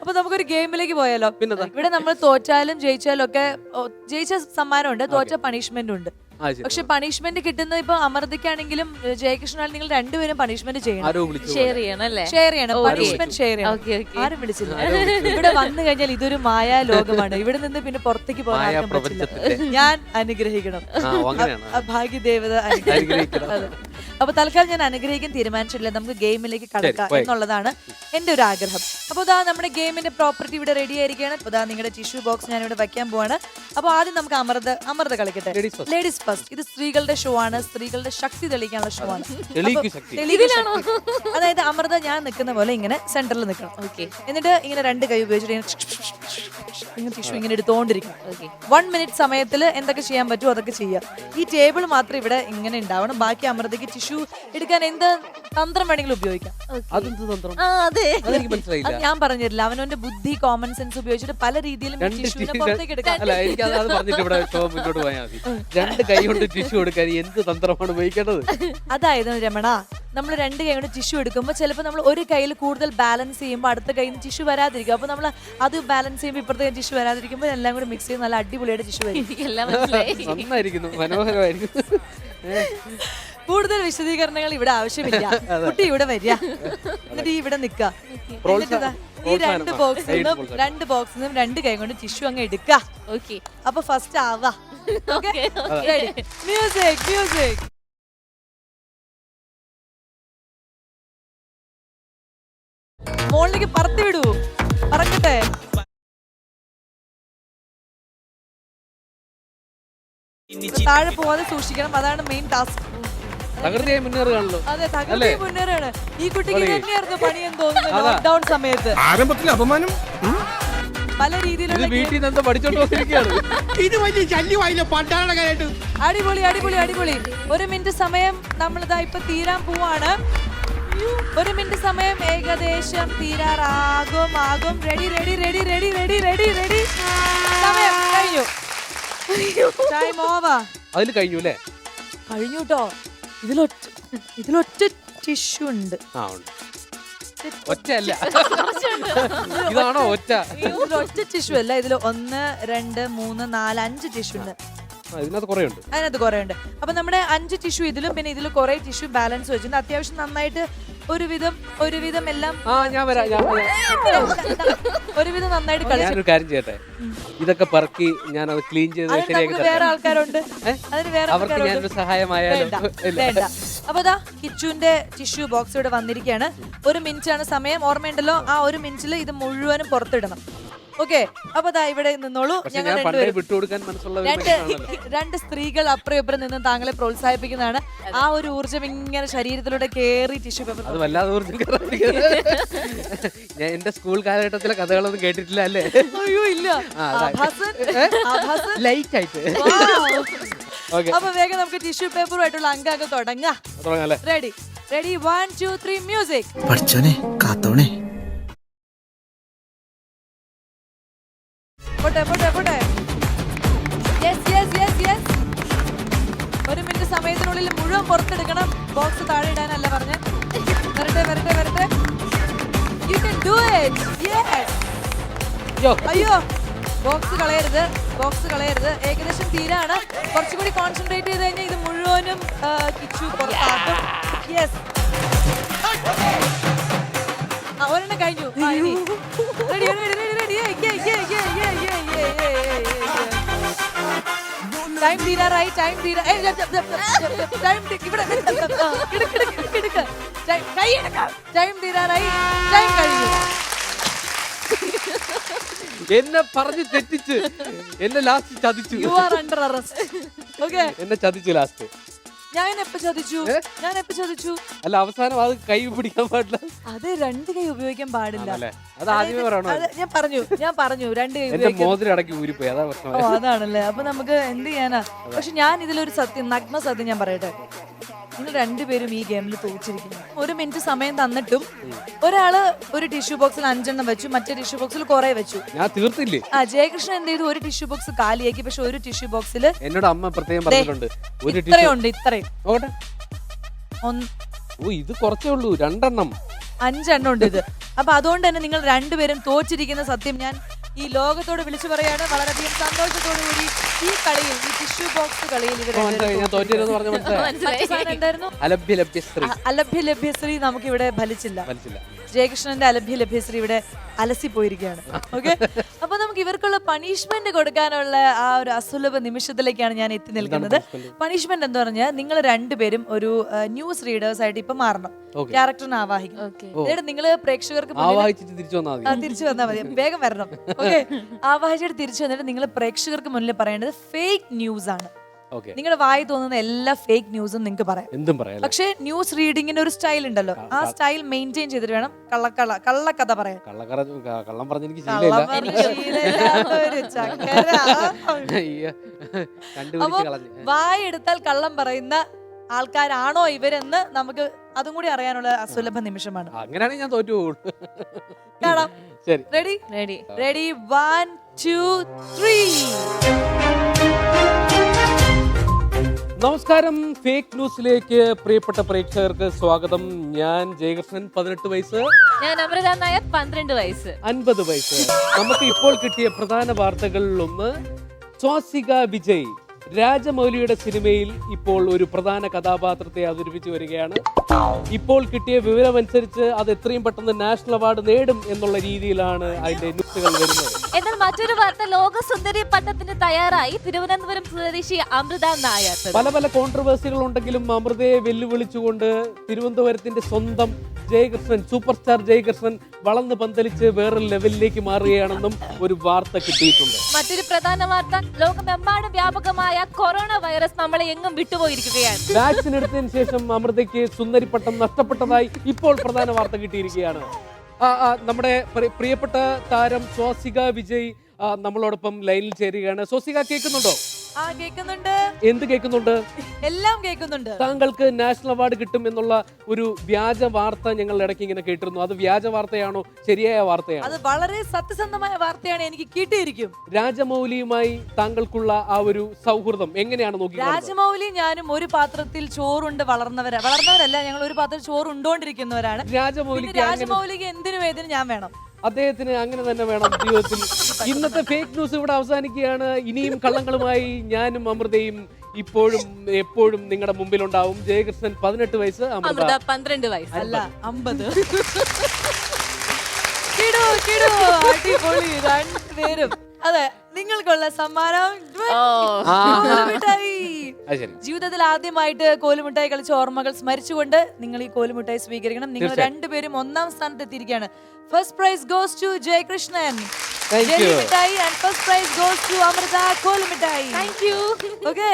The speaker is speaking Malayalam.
അപ്പൊ നമുക്കൊരു ഗെയിമിലേക്ക് പോയാലോ? പിന്നെന്താ? ഇവിടെ നമ്മൾ തോറ്റാലും ജയിച്ചാലും ഒക്കെ ജയിച്ച സമ്മാനമുണ്ട്, തോറ്റ പണിഷ്മെന്റ് ഉണ്ട്. പക്ഷെ പണിഷ്മെന്റ് കിട്ടുന്നത് ഇപ്പൊ അമൃതയ്ക്കാണെങ്കിലും ജയകൃഷ്ണനാണെങ്കിലും നിങ്ങൾ രണ്ടുപേരും പണിഷ്മെന്റ് ചെയ്യണം, ഷെയർ ചെയ്യണം അല്ലേ? ഷെയർ ചെയ്യണം, പണിഷ്മെന്റ് ഷെയർ ചെയ്യണം. ആരും വിളിച്ചില്ല. ഇവിടെ വന്നു കഴിഞ്ഞാൽ ഇതൊരു മായാ ലോകമാണ്. ഇവിടെ നിന്ന് പിന്നെ പുറത്തേക്ക് പോകാൻ പറ്റില്ല. ഞാൻ അനുഗ്രഹിക്കണം, ഭാഗ്യദേവത അനുഗ്രഹിക്കണം. അപ്പൊ തൽക്കാലം ഞാൻ അനുഗ്രഹിക്കാൻ തീരുമാനിച്ചിട്ടില്ല. നമുക്ക് ഗെയിമിലേക്ക് കടക്കാം എന്നുള്ളതാണ് എന്റെ ഒരു ആഗ്രഹം. അപ്പൊ ഇതാ നമ്മുടെ ഗെയിമിന്റെ പ്രോപ്പർട്ടി ഇവിടെ റെഡി ആയിരിക്കുകയാണ്. അപ്പൊ ഇതാ നിങ്ങളുടെ ടിഷ്യൂ ബോക്സ് ഞാൻ ഇവിടെ വെക്കാൻ പോവാണ്. അപ്പൊ ആദ്യം നമുക്ക് അമൃത കളിക്കട്ടെ. Ladies first. ഇത് സ്ത്രീകളുടെ ഷോ ആണ്, സ്ത്രീകളുടെ ശക്തി തെളിയിക്കാനുള്ള ഷോ ആണ്. അതായത് അമൃത ഞാൻ നിൽക്കുന്ന പോലെ ഇങ്ങനെ സെന്ററിൽ നിൽക്കണം. എന്നിട്ട് ഇങ്ങനെ രണ്ട് കൈ ഉപയോഗിച്ചിട്ട് ടിഷ്യൂ ഇങ്ങനെ എടുത്തോണ്ടിരിക്കും. 1 മിനിറ്റ് സമയത്തിൽ എന്തൊക്കെ ചെയ്യാൻ പറ്റുമോ അതൊക്കെ ചെയ്യാം. ഈ ടേബിൾ മാത്രം ഇവിടെ ഇങ്ങനെ ഉണ്ടാവണം. ബാക്കി അമൃതയ്ക്ക് ടിഷ്യൂ എടുക്കാൻ എന്ത് തന്ത്രം വേണമെങ്കിലും ഉപയോഗിക്കാം. ഞാൻ പറഞ്ഞിട്ടില്ല, അവനവന്റെ ബുദ്ധി കോമൺ സെൻസ് ഉപയോഗിച്ചിട്ട് പല രീതിയിലും ടിഷ്യൂവിനെ പുറത്തേക്ക് എടുക്കാം. അതായത് രമണ, നമ്മൾ രണ്ട് കൈ കൊണ്ട് ടിഷ്യൂ എടുക്കുമ്പോൾ ചിലപ്പോൾ നമ്മൾ ഒരു കയ്യിൽ കൂടുതൽ ബാലൻസ് ചെയ്യുമ്പോൾ അടുത്ത കയ്യിൽ നിന്ന് ടിഷ്യൂ വരാതിരിക്കും. അപ്പൊ നമ്മൾ അത് ബാലൻസ് ചെയ്യുമ്പോൾ ഇപ്പുറത്തെ ടിഷ്യൂ വരാതിരിക്കുമ്പോൾ എല്ലാം കൂടി മിക്സ് ചെയ്ത് നല്ല അടിപൊളിയായിട്ട് ടിഷ്യൂ വരും. കൂടുതൽ വിശദീകരണങ്ങൾ ഇവിടെ ആവശ്യമില്ല. കുട്ടി ഇവിടെ വരിക, എന്നിട്ട് ഇവിടെ നിക്ക. ഈ രണ്ട് ബോക്സിൽ നിന്നും രണ്ട് കൈ കൊണ്ട് ടിഷ്യൂ അങ്ങ് എടുക്ക. അപ്പൊ ഫസ്റ്റ് ആവാ. മ്യൂസിക്. മോളിലേക്ക് പറത്തി വിടൂ, പറക്കട്ടെ. താഴെ പോവാതെ സൂക്ഷിക്കണം, അതാണ് മെയിൻ ടാസ്ക്. തകൃതിയായി മുന്നേറുകയാണല്ലോ. അതെ, തകൃതിയായി മുന്നേറാണ്. ഈ കുട്ടിക്ക് തന്നെയായിരുന്നു പണിയെന്ന് തോന്നുന്നു ലോക്ക്ഡൌൺ സമയത്ത്. ആരംഭത്തിൽ അപമാനം, പല രീതിയിലുള്ള വീട്ടിൽ നിന്ന് പഠിച്ചോണ്ട് വന്നിരിക്കുകയാണ്. അടിപൊളി. 1 മിനിറ്റ് സമയം നമ്മളിതാ ഇപ്പൊ തീരാൻ പോവാണ്. 1 മിനിറ്റ് സമയം ഏകദേശം തീരാറാകും. റെഡി. സമയം കഴിഞ്ഞു. Time over. അതിൽ കഴിഞ്ഞു അല്ലേ? കഴിഞ്ഞു കേട്ടോ. ഇതിലൊറ്റ ടിഷ്യൂ ഉണ്ട്. ഒറ്റയല്ല, ഇതാണോ ഒറ്റ? ഒറ്റ ടിഷ്യൂ അല്ല, ഇതിൽ 1 2 3 4 5 ടിഷ്യൂ ഉണ്ട്. അതിനകത്ത് കുറെ ഉണ്ട്. അപ്പൊ നമ്മുടെ 5 ടിഷ്യൂ ഇതിലും പിന്നെ ഇതിൽ കുറെ ടിഷ്യൂ ബാലൻസ് വെച്ചിട്ടുണ്ട്. അത്യാവശ്യം നന്നായിട്ട് ഒരുവിധം എല്ലാം ഒരുവിധം നന്നായിട്ട് കളിച്ചു. കാര്യം ചെയ്യട്ടെ, ഇതൊക്കെ പറക്കി ഞാൻ അത് ക്ലീൻ ചെയ്ത് വേറെ ആൾക്കാരുണ്ട്, അതിന് വേറെ അവർക്ക് ഞാനൊരു സഹായമായാലും വേണ്ട. അപ്പൊ ദാ കിച്ചുവിന്റെ ടിഷ്യൂ ബോക്സ് ഇവിടെ വന്നിരിക്കുകയാണ്. 1 മിനിറ്റ് ആണ് സമയം, ഓർമ്മയുണ്ടല്ലോ? ആ 1 മിനിറ്റിൽ ഇത് മുഴുവനും പുറത്തിടണം. ഓക്കെ, അപ്പൊ ദാ ഇവിടെ നിന്നോളൂ. ഞങ്ങൾ രണ്ട് സ്ത്രീകൾ അപ്പുറം ഇപ്പുറം നിന്ന് താങ്കളെ പ്രോത്സാഹിപ്പിക്കുന്നതാണ്. ആ ഒരു ഊർജ്ജം ഇങ്ങനെ ശരീരത്തിലൂടെ കേറി ടിഷ്യൂ പേപ്പർ. അത് വല്ലാതെ ഊർജ്ജം. ഞാൻ എന്റെ സ്കൂൾ കാലഘട്ടത്തിലെ കഥകളൊന്നും കേട്ടിട്ടില്ല അല്ലേ? അയ്യോ ഇല്ല, ലൈറ്റ് ആയിട്ട്. അപ്പൊ വേഗം നമുക്ക് ടിഷ്യൂ പേപ്പറുമായിട്ടുള്ള അംഗം തുടങ്ങാം. Ready 1 2 3 music. പഠിച്ചോനെ കാത്തോണേ. പോട്ടെ. യെസ്. 1 മിനിറ്റ് സമയത്തിനുള്ളിൽ മുഴുവൻ പുറത്തെടുക്കണം. ബോക്സ് താഴെ ഇടാനല്ല പറഞ്ഞ്. വരട്ടെ. You can do it. Yes. അയ്യോ, ബോക്സ് കളയരുത്. ഏകദേശം തീരാണ്. കുറച്ചുകൂടി കോൺസെൻട്രേറ്റ് ചെയ്ത് കഴിഞ്ഞാൽ ഇത് മുഴുവനും കിച്ചു പുറത്താക്കും. യെസ്, ഒരെണ്ണം കഴിഞ്ഞു. റെഡി. ടൈം തീരാറായി. ടൈം കഴിഞ്ഞു. എന്നെ പറഞ്ഞ് തെറ്റിച്ച് എന്നെ ലാസ്റ്റ് ചതിച്ചു. You are under arrest. Okay. എന്നെ ചതിച്ചു ലാസ്റ്റ്. ഞാൻ എപ്പോ ചതിച്ചു? അല്ല, അവസാനം അത് കൈ പിടിക്കാൻ പാടില്ല. അത് 2 കൈ ഉപയോഗിക്കാൻ പാടില്ല. അത് ആദ്യമേ പറയണോ? ഞാൻ പറഞ്ഞു 2 കൈ എന്റെ മോതിരം അടക്കി ഊരിപ്പോയി, അതാ പ്രശ്നം. അതാണല്ലേ. അപ്പൊ നമുക്ക് എന്ത് ചെയ്യാനാ? പക്ഷെ ഞാൻ ഇതിലൊരു നഗ്ന സത്യം ഞാൻ പറയട്ടെ, നിങ്ങൾ രണ്ടുപേരും ഈ ഗെയിമിൽ തോച്ചിരിക്കുന്നു. 1 മിനിറ്റ് സമയം തന്നിട്ടും ഒരാള് ഒരു ടിഷ്യൂ ബോക്സിൽ 5 എണ്ണം വെച്ചു, മറ്റേ ടിഷ്യൂ ബോക്സിൽ കുറെ വെച്ചു. ഞാൻ തീർത്തില്ലേ? ജയകൃഷ്ണൻ എന്ത് ചെയ്തു? ഒരു ടിഷ്യൂ ബോക്സ് കാലിയാക്കി. പക്ഷെ ഒരു ടിഷ്യൂ ബോക്സിൽ എന്നോട് അമ്മ പ്രത്യേകം പറഞ്ഞിട്ടുണ്ട് ഇത്രയും. ഇത് കുറച്ചേ ഉള്ളൂ, 2 എണ്ണം. 5 ഉണ്ട് ഇത്. അപ്പൊ അതുകൊണ്ട് തന്നെ നിങ്ങൾ രണ്ടുപേരും തോറ്റിരിക്കുന്ന സത്യം ഞാൻ ഈ ലോകത്തോട് വിളിച്ചു പറയാണ്. വളരെയധികം സന്തോഷത്തോടു കൂടി ഈ കളിയിൽ, ഈ ടിഷ്യൂ ബോക്സ് കളിയിൽ എന്തായിരുന്നു അലഭ്യ ലഭ്യശ്രീ നമുക്ക് ഇവിടെ ഫലിച്ചില്ല. ജയകൃഷ്ണന്റെ അലഭ്യ ലഭ്യശ്രീ ഇവിടെ അലസി പോയിരിക്കുകയാണ്. ഓക്കെ, അപ്പൊ നമുക്ക് ഇവർക്കുള്ള പണിഷ്മെന്റ് കൊടുക്കാനുള്ള ആ ഒരു അസുലഭ നിമിഷത്തിലേക്കാണ് ഞാൻ എത്തി നിൽക്കുന്നത്. പണിഷ്മെന്റ് എന്ന് പറഞ്ഞാൽ നിങ്ങൾ രണ്ടുപേരും ഒരു ന്യൂസ് റീഡേഴ്സ് ആയിട്ട് ഇപ്പൊ മാറണം, ക്യാരക്ടറിനെ ആവാഹിക്കും. എന്നിട്ട് നിങ്ങള് പ്രേക്ഷകർക്ക് തിരിച്ചു വന്നാൽ മതി, വേഗം വരണം. ഓക്കെ, ആവാഹിച്ചിട്ട് തിരിച്ചു വന്നിട്ട് നിങ്ങൾ പ്രേക്ഷകർക്ക് മുന്നിൽ പറയേണ്ടത് ഫേക്ക് ന്യൂസ് ആണ്. നിങ്ങളുടെ വായി തോന്നുന്ന എല്ലാ ഫേക്ക് ന്യൂസും നിങ്ങൾക്ക് പറയാം. പക്ഷേ ന്യൂസ് റീഡിങ്ങിന് ഒരു സ്റ്റൈൽ ഉണ്ടല്ലോ, ആ സ്റ്റൈൽ മെയിൻറ്റെയിൻ ചെയ്തിട്ട് വേണം കള്ളക്കഥ പറയാൻ. അപ്പൊ വായി എടുത്താൽ കള്ളം പറയുന്ന ആൾക്കാരാണോ ഇവരെന്ന് നമുക്ക് അതും കൂടി അറിയാനുള്ള അസുലഭ നിമിഷമാണ്. അങ്ങനെയാണെങ്കിൽ ഞാൻ തോറ്റു പോകും. കാണാം. Ready ready 1 2 3. നമസ്കാരം, ഫേക്ക് ന്യൂസിലേക്ക് പ്രിയപ്പെട്ട പ്രേക്ഷകർക്ക് സ്വാഗതം. ഞാൻ ജയകൃഷ്ണൻ, 18 വയസ്സ്. ഞാൻ അമൃത നായർ, 12 വയസ്സ്. 50 വയസ്സ്. നമുക്ക് ഇപ്പോൾ കിട്ടിയ പ്രധാന വാർത്തകളിലൊന്ന്, സ്വാസിക വിജയ് രാജമൗലിയുടെ സിനിമയിൽ ഇപ്പോൾ ഒരു പ്രധാന കഥാപാത്രത്തെ അവതരിപ്പിച്ചു വരികയാണ്. ഇപ്പോൾ കിട്ടിയ വിവരമനുസരിച്ച് അത് എത്രയും പെട്ടെന്ന് നാഷണൽ അവാർഡ് നേടും എന്നുള്ള രീതിയിലാണ് അതിന്റെ ന്യൂസുകൾ വരുന്നത്. എന്നാൽ മറ്റൊരു വാർത്ത, ലോകസുന്ദരി പട്ടത്തിന് തയ്യാറായി തിരുവനന്തപുരം സ്വദേശി അമൃത നായർ. പല പല കോൺട്രവേഴ്സികൾ ഉണ്ടെങ്കിലും അമൃതയെ വെല്ലുവിളിച്ചുകൊണ്ട് തിരുവനന്തപുരത്തിന്റെ സ്വന്തം ജയകൃഷ്ണൻ, സൂപ്പർ സ്റ്റാർ ജയകൃഷ്ണൻ വളർന്ന് പന്തലിച്ച് വേറെ ലെവലിലേക്ക് മാറുകയാണെന്നും ഒരു വാർത്ത കിട്ടിയിട്ടുണ്ട്. മറ്റൊരു പ്രധാന വാർത്ത, ലോകമെമ്പാടും വ്യാപകമായ കൊറോണ വൈറസ് നമ്മളെ എങ്ങും വിട്ടുപോയിരിക്കുകയാണ്. വാക്സിൻ എടുത്തതിന് ശേഷം അമൃതയ്ക്ക് സുന്ദരിപ്പട്ടം നഷ്ടപ്പെട്ടതായി ഇപ്പോൾ പ്രധാന വാർത്ത കിട്ടിയിരിക്കുകയാണ്. നമ്മുടെ പ്രിയപ്പെട്ട താരം സ്വാസിക വിജയ് നമ്മളോടൊപ്പം ലൈനിൽ ചേരുകയാണ്. സ്വാസിക, കേൾക്കുന്നുണ്ടോ? കേൾക്കുന്നുണ്ട്. എന്ത് കേൾക്കുന്നുണ്ട്? എല്ലാം കേൾക്കുന്നുണ്ട്. താങ്കൾക്ക് നാഷണൽ അവാർഡ് കിട്ടും എന്നുള്ള ഒരു വ്യാജ വാർത്ത ഞങ്ങൾ ഇടയ്ക്ക് ഇങ്ങനെ കേട്ടിരുന്നു. അത് വ്യാജ വാർത്തയാണോ ശരിയായ വാർത്തയാണോ? അത് വളരെ സത്യസന്ധമായ വാർത്തയാണ്, എനിക്ക് കിട്ടിയിരിക്കും. രാജമൗലിയുമായി താങ്കൾക്കുള്ള ആ ഒരു സൗഹൃദം എങ്ങനെയാണ് നോക്കി? രാജമൗലി ഞാനും ഒരു പാത്രത്തിൽ ചോറുണ്ട് വളർന്നവരല്ല, ഞങ്ങൾ ഒരു പാത്രത്തിൽ ചോറ് ഉണ്ടോണ്ടിരിക്കുന്നവരാണ്. രാജമൗലിക്ക് എന്തിനും ഏതിനും ഞാൻ വേണം. അദ്ദേഹത്തിന് അങ്ങനെ തന്നെ വേണം ജീവിതത്തിൽ. ഇന്നത്തെ ഫേക്ക് ന്യൂസ് ഇവിടെ അവസാനിക്കുകയാണ്. ഇനിയും കള്ളങ്ങളുമായി ഞാനും അമൃതയും ഇപ്പോഴും എപ്പോഴും നിങ്ങളുടെ മുമ്പിലുണ്ടാവും. ജയകൃഷ്ണൻ 18 വയസ്സ്, അമൃത 12 വയസ്സ്. അല്ല 50. അടിപൊളി രണ്ടുപേരും. അതെ, നിങ്ങൾക്കുള്ള സമ്മാനം ജീവിതത്തിൽ ആദ്യമായിട്ട് കോലുമിഠായി കളിച്ച ഓർമ്മകൾ സ്മരിച്ചുകൊണ്ട് നിങ്ങൾ ഈ കോലുമിഠായി സ്വീകരിക്കണം. നിങ്ങൾ രണ്ടുപേരും 1ാം സ്ഥാനത്ത് എത്തിയിരിക്കുകയാണ്. First prize goes to Jayakrishnan മിഠായി, and first prize goes to Amrutha കോലുമിഠായി. Thank you. ഓക്കെ.